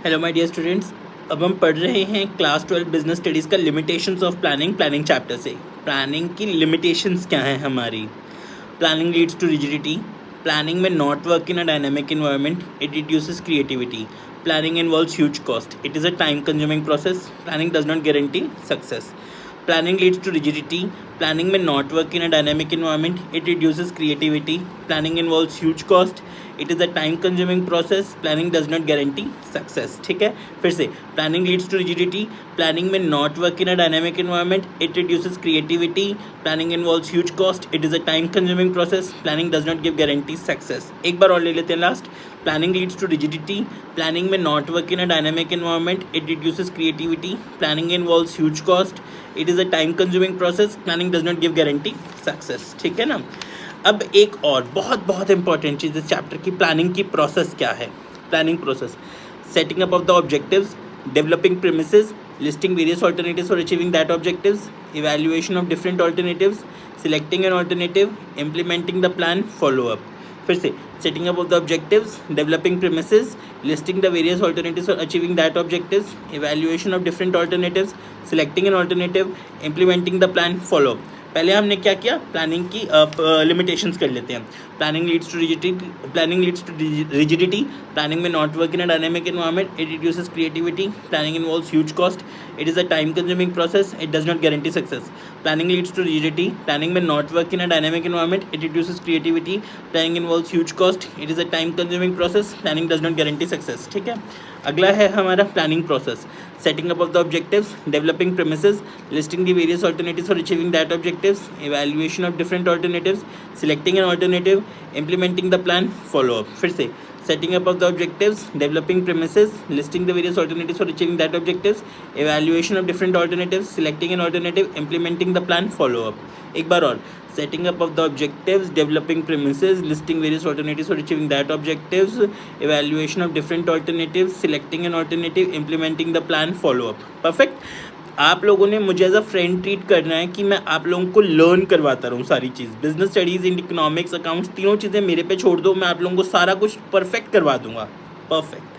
Hello my dear students, अब हम पढ़ रहे हैं क्लास 12 बिजनेस स्टडीज़ का लिमिटेशंस ऑफ प्लानिंग चैप्टर से। प्लानिंग की लिमिटेशंस क्या हैं हमारी। Planning leads to rigidity. Planning may not work in a dynamic environment, it reduces creativity. Planning involves huge cost, it is a time consuming process. Planning does not guarantee success. Planning leads to rigidity. Planning may not work in a dynamic environment. It reduces creativity. Planning involves huge cost. It is a time consuming process. Planning does not guarantee success. ठीक है, फिर से planning leads to rigidity. Planning may not work in a dynamic environment. It reduces creativity. Planning involves huge cost. It is a time consuming process. Planning does not give guarantee success. एक बार और ले लेते हैं last. Planning leads to rigidity. Planning may not work in a dynamic environment. It reduces creativity. Planning involves huge cost. It is a time consuming process. Planning does not give guarantee success. ठीक है ना। अब एक और बहुत important चीज़ इस chapter की, planning की प्रोसेस क्या है। Planning process: setting up of the objectives, developing premises, listing various alternatives for achieving that objectives, evaluation of different alternatives, selecting an alternative, implementing the plan, follow up. फिर से setting up of the objectives, developing premises, listing the various alternatives for achieving that objectives, evaluation of different alternatives, selecting an alternative, implementing the plan, follow up। पहले हमने क्या किया, planning की limitations कर लेते हैं। Planning leads to rigidity. Planning may not work in a dynamic environment, it reduces creativity. Planning involves huge cost, it is a time consuming process, it does not guarantee success. Planning leads to rigidity. Planning may not work in a dynamic environment, it reduces creativity. Planning involves huge cost, it is a time consuming process, planning does not guarantee success. ठीक है, अगला है हमारा planning process: setting up of the objectives, developing premises, listing the various alternatives for achieving that objectives, evaluation of different alternatives, selecting an alternative, implementing the plan, follow up। फिर से setting up of the objectives, developing premises, listing the various alternatives for achieving that objectives, evaluation of different alternatives, selecting an alternative, implementing the plan, follow up। एक बार और: setting up of the objectives, developing premises, listing various alternatives for achieving that objectives, evaluation of different alternatives, selecting an alternative, implementing the plan, follow up। Perfect. आप लोगों ने मुझे as a friend treat करना है कि मैं आप लोगों को लर्न करवाता रहूँ सारी चीज़। बिजनेस स्टडीज़, इकोनॉमिक्स, अकाउंट्स, तीनों चीज़ें मेरे पे छोड़ दो, मैं आप लोगों को सारा कुछ परफेक्ट करवा दूंगा। परफेक्ट।